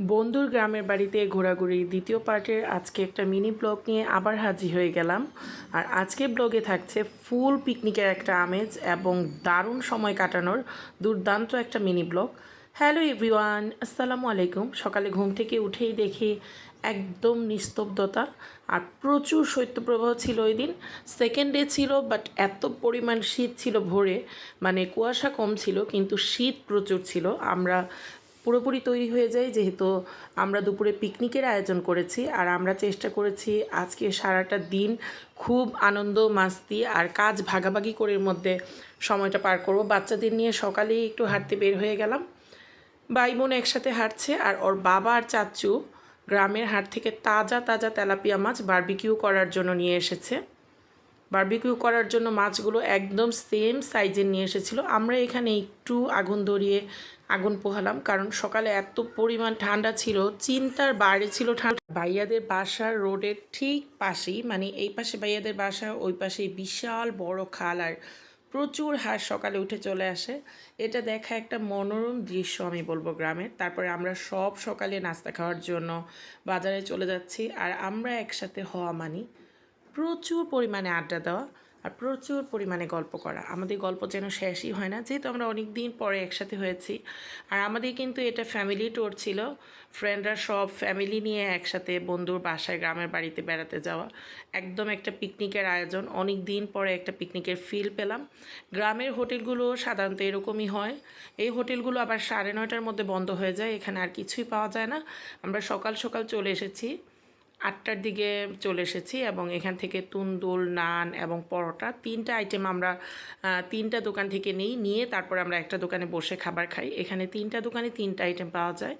বন্ধুর গ্রামের বাড়িতে ঘোরাঘুরি দ্বিতীয় পার্টের আজকে একটা মিনি ব্লগ নিয়ে আবার হাজির হয়ে গেলাম। আর আজকে ব্লগে থাকছে ফুল পিকনিকের একটা আমেজ এবং দারুণ সময় কাটানোর দুর্দান্ত একটা মিনি ব্লগ। হ্যালো এভরিওয়ান, আসসালামু আলাইকুম। সকালে ঘুম থেকে উঠেই দেখি একদম নিস্তব্ধতা আর প্রচুর শৈত্যপ্রবাহ ছিল ওই দিন। সেকেন্ড ডে ছিল, বাট এত পরিমাণ শীত ছিল ভোরে, মানে কুয়াশা কম ছিল কিন্তু শীত প্রচুর ছিল। আমরা পুরোপুরি তৈরি হয়ে যাই, যেহেতু আমরা দুপুরে পিকনিকের আয়োজন করেছি। আর আমরা চেষ্টা করেছি আজকে সারাটা দিন খুব আনন্দ মাস্তি আর কাজ ভাগাভাগি করে মধ্যে সময়টা পার করব। বাচ্চাদের নিয়ে সকালেই একটু হাঁটতে বের হয়ে গেলাম। ভাই বোন একসাথে হাঁটছে আর ওর বাবা আর চাচু গ্রামের হাট থেকে তাজা তাজা তেলাপিয়া মাছ বারবিকিউ করার জন্য নিয়ে এসেছে। বারবিকিউ করার জন্য মাছগুলো একদম সেম সাইজের নিয়ে এসেছিলো। আমরা এখানে একটু আগুন ধরিয়ে আগুন পোহালাম, কারণ সকালে এত পরিমাণ ঠান্ডা ছিল, চিন্তার বাইরে ছিল ঠান্ডা। ভাইয়াদের বাসার রোডের ঠিক পাশেই, মানে এই পাশে ভাইয়াদের বাসা, ওই পাশে বিশাল বড় খাল আর প্রচুর হাঁস সকালে উঠে চলে আসে। এটা দেখা একটা মনোরম দৃশ্য আমি বলবো গ্রামের। তারপরে আমরা সব সকালে নাস্তা খাওয়ার জন্য বাজারে চলে যাচ্ছি। আর আমরা একসাথে হওয়া মানি প্রচুর পরিমাণে আড্ডা দেওয়া আর প্রচুর পরিমাণে গল্প করা। আমাদের গল্প যেন শেষই হয় না, যেহেতু আমরা অনেক দিন পরে একসাথে হয়েছি। আর আমাদের কিন্তু এটা ফ্যামিলি ট্যুর ছিল, ফ্রেন্ডরা সব ফ্যামিলি নিয়ে একসাথে বন্ধুর বাসায় গ্রামের বাড়িতে বেড়াতে যাওয়া। একদম একটা পিকনিকের আয়োজন, অনেক দিন পরে একটা পিকনিকের ফিল পেলাম। গ্রামের হোটেলগুলো সাধারণত এরকমই হয়। এই হোটেলগুলো আবার 9:30টার মধ্যে বন্ধ হয়ে যায়, এখানে আর কিছুই পাওয়া যায় না। আমরা সকাল সকাল চলে এসেছি, 8টার দিকে চলে এসেছি এবং এখান থেকে তুন্দুল, নান এবং পরোটা 3টা আইটেম আমরা 3টা দোকান থেকে নিয়ে তারপর আমরা একটা দোকানে বসে খাবার খাই। এখানে 3টা দোকানে 3টা আইটেম পাওয়া যায়।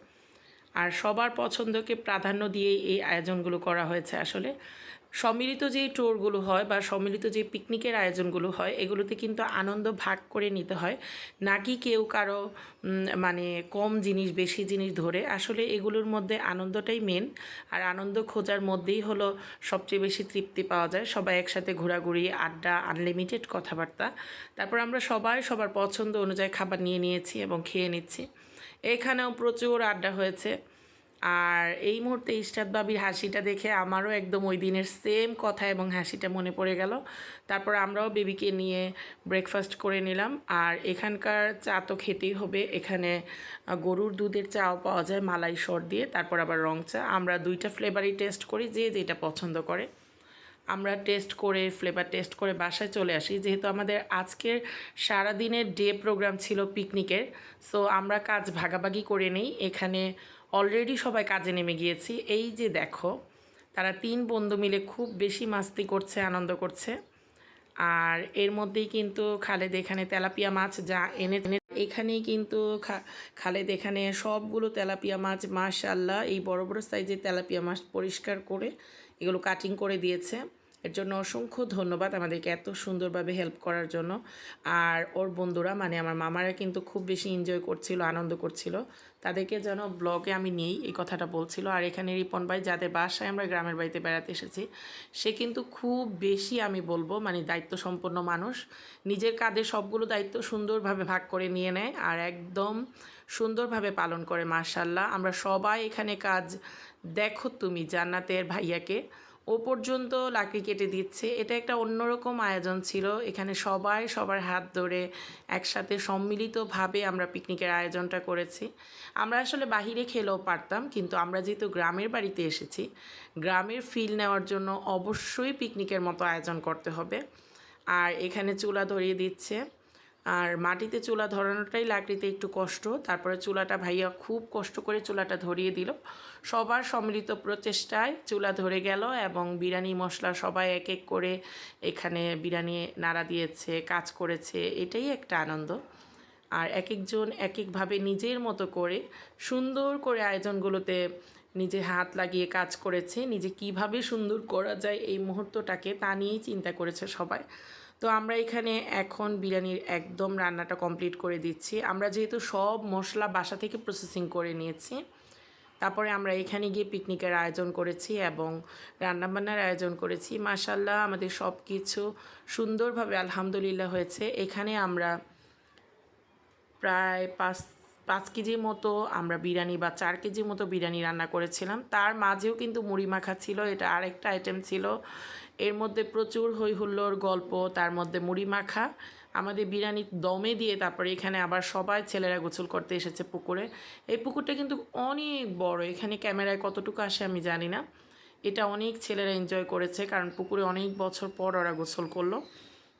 আর সবার পছন্দকে প্রাধান্য দিয়ে এই আয়োজনগুলো করা হয়েছে। আসলে সম্মিলিত যেই ট্যুরগুলো হয় বা সম্মিলিত যে পিকনিকের আয়োজনগুলো হয়, এগুলোতে কিন্তু আনন্দ ভাগ করে নিতে হয়, নাকি কেউ কারো মানে কম জিনিস বেশি জিনিস ধরে। আসলে এগুলোর মধ্যে আনন্দটাই মেন, আর আনন্দ খোঁজার মধ্যেই হলো সবচেয়ে বেশি তৃপ্তি পাওয়া যায়। সবাই একসাথে ঘোরাঘুরি, আড্ডা, আনলিমিটেড কথাবার্তা। তারপর আমরা সবাই সবার পছন্দ অনুযায়ী খাবার নিয়েছি এবং খেয়ে নিচ্ছি। এখানেও প্রচুর আড্ডা হয়েছে। আর এই মুহূর্তে ইশরাত বাবির হাসিটা দেখে আমারও একদম ওই দিনের সেম কথা এবং হাসিটা মনে পড়ে গেল। তারপর আমরাও বেবিকে নিয়ে ব্রেকফাস্ট করে নিলাম। আর এখানকার চা তো খেতেই হবে। এখানে গরুর দুধের চাও পাওয়া যায় মালাই সর দিয়ে, তারপর আবার রং চা। আমরা 2টা ফ্লেভারই টেস্ট করি, যে যেটা পছন্দ করে। আমরা ফ্লেভার টেস্ট করে বাসায় চলে আসি, যেহেতু আমাদের আজকের সারাদিনের ডে প্রোগ্রাম ছিল পিকনিকের। সো আমরা কাজ ভাগাভাগি করে নেই। এখানে অলরেডি সবাই কাজে নেমে গিয়েছি। এই যে দেখো, তারা 3 বন্ধু মিলে খুব বেশি মাস্তি করছে, আনন্দ করছে। আর এর মধ্যেই কিন্তু খালেদ এখানে তেলাপিয়া মাছ যা এনে এখানেই কিন্তু খালেদ এখানে সবগুলো তেলাপিয়া মাছ, মাশাআল্লাহ, এই বড় বড় সাইজের তেলাপিয়া মাছ পরিষ্কার করে এগুলো কাটিং করে দিয়েছে। এর জন্য অসংখ্য ধন্যবাদ আমাদেরকে এত সুন্দরভাবে হেল্প করার জন্য। আর ওর বন্ধুরা, মানে আমার মামারা কিন্তু খুব বেশি এনজয় করছিল, আনন্দ করছিল। তাদেরকে যেন ব্লগে আমি নেই এই কথাটা বলছিল। আর এখানে রিপন ভাই, যাদের বাসায় আমরা গ্রামের বাড়িতে বেড়াতে এসেছি, সে কিন্তু খুব বেশি, আমি বলবো, মানে দায়িত্ব সম্পন্ন মানুষ। নিজের কাঁধে সবগুলো দায়িত্ব সুন্দরভাবে ভাগ করে নিয়ে নেয় আর একদম সুন্দরভাবে পালন করে। মাশাআল্লাহ, আমরা সবাই এখানে কাজ, দেখো তুমি জান্নাতের ভাইয়াকে, ও পর্যন্ত লাকড়ি কেটে দিচ্ছে। এটা একটা অন্যরকম আয়োজন ছিল। এখানে সবাই সবার হাত ধরে একসাথে সম্মিলিতভাবে আমরা পিকনিকের আয়োজনটা করেছি। আমরা আসলে বাহিরে খেলেও পারতাম, কিন্তু আমরা যেহেতু গ্রামের বাড়িতে এসেছি, গ্রামের ফিল নেওয়ার জন্য অবশ্যই পিকনিকের মতো আয়োজন করতে হবে। আর এখানে চুলা ধরিয়ে দিচ্ছে। আর মাটিতে চুলা ধরানোটাই লাকড়িতে একটু কষ্ট। তারপরে চুলাটা ভাইয়া খুব কষ্ট করে চুলাটা ধরিয়ে দিল। সবার সম্মিলিত প্রচেষ্টায় চুলা ধরে গেল এবং বিরিয়ানি মশলা সবাই এক এক করে এখানে বিরিয়ানি নাড়া দিয়েছে, কাজ করেছে। এটাই একটা আনন্দ। আর এক একজন এক একভাবে নিজের মতো করে সুন্দর করে আয়োজনগুলোতে নিজে হাত লাগিয়ে কাজ করেছে। নিজে কিভাবে সুন্দর করা যায় এই মুহূর্তটাকে, তা নিয়েই চিন্তা করেছে সবাই। তো আমরা এখানে এখন বিরিয়ানির একদম রান্নাটা কমপ্লিট করে দিচ্ছি। আমরা যেহেতু সব মশলা বাসা থেকে প্রসেসিং করে নিয়েছি, তারপরে আমরা এখানে গিয়ে পিকনিকের আয়োজন করেছি এবং রান্নাবান্নার আয়োজন করেছি। মাশাআল্লাহ, আমাদের সব কিছু সুন্দরভাবে আলহামদুলিল্লাহ হয়েছে। এখানে আমরা প্রায় 5 কেজির মতো আমরা বিরিয়ানি বা 4 কেজির মতো বিরিয়ানি রান্না করেছিলাম। তার মাঝেও কিন্তু মুড়ি মাখা ছিল, এটা আরেকটা আইটেম ছিল। এর মধ্যে প্রচুর হই হুল্লোড় গল্প, তার মধ্যে মুড়ি মাখা আমাদের বিরিয়ানি দমে দিয়ে তারপরে এখানে আবার সবাই ছেলেরা গোসল করতে এসেছে পুকুরে। এই পুকুরটা কিন্তু অনেক বড়, এখানে ক্যামেরায় কতটুকু আসে আমি জানি না। এটা অনেক ছেলেরা এনজয় করেছে, কারণ পুকুরে অনেক বছর পর ওরা গোসল করলো।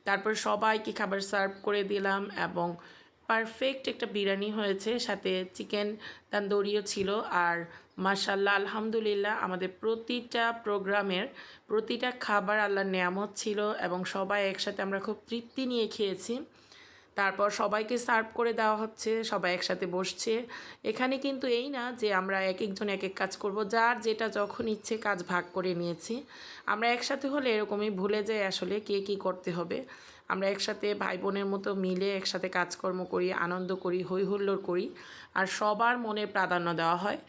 তারপর সবাইকে খাবার সার্ভ করে দিলাম এবং পারফেক্ট একটা বিরিয়ানি হয়েছে, সাথে চিকেন তান্দুরিও ছিল। আর মাশাল্লাহ আলহামদুলিল্লাহ আমাদের প্রতিটা প্রোগ্রামের প্রতিটা খাবার আল্লাহর নেয়ামত ছিল এবং সবাই একসাথে আমরা খুব তৃপ্তি নিয়ে খেয়েছি। তারপর সবাইকে সার্ভ করে দেওয়া হচ্ছে, সবাই একসাথে বসছে। এখানে কিন্তু এই না যে আমরা এক একজন এক এক কাজ করব, যার যেটা যখন ইচ্ছে কাজ ভাগ করে নিয়েছি। আমরা একসাথে হলে এরকমই ভুলে যাই আসলে কে কী করতে হবে। আমরা একসাথে ভাই বোনের মতো মিলে একসাথে কাজকর্ম করি, আনন্দ করি, হই হুল্লোড় করি, আর সবার মনে প্রাধান্য দেওয়া হয়।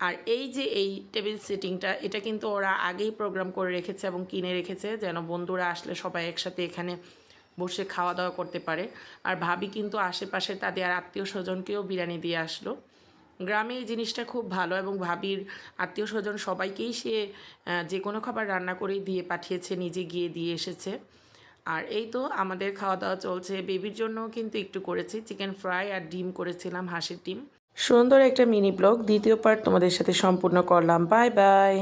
আর এই যে এই টেবিল সিটিংটা, এটা কিন্তু ওরা আগেই প্রোগ্রাম করে রেখেছে এবং কিনে রেখেছে, যেন বন্ধুরা আসলে সবাই একসাথে এখানে বসে খাওয়া দাওয়া করতে পারে। আর ভাবি কিন্তু আশেপাশে তাদের আত্মীয় স্বজনকেও বিরিয়ানি দিয়ে আসলো। গ্রামে এই জিনিসটা খুব ভালো এবং ভাবির আত্মীয় স্বজন সবাইকেই সে যে কোনো খাবার রান্না করেই দিয়ে পাঠিয়েছে, নিজে গিয়ে দিয়ে এসেছে। আর এই তো আমাদের খাওয়া দাওয়া চলছে। বেবির জন্যও কিন্তু একটু করেছি, চিকেন ফ্রাই আর ডিম করেছিলাম, হাঁসের ডিম। সুন্দর একটা মিনি ব্লগ দ্বিতীয় পার্ট তোমাদের সাথে সম্পূর্ণ করলাম। Bye bye.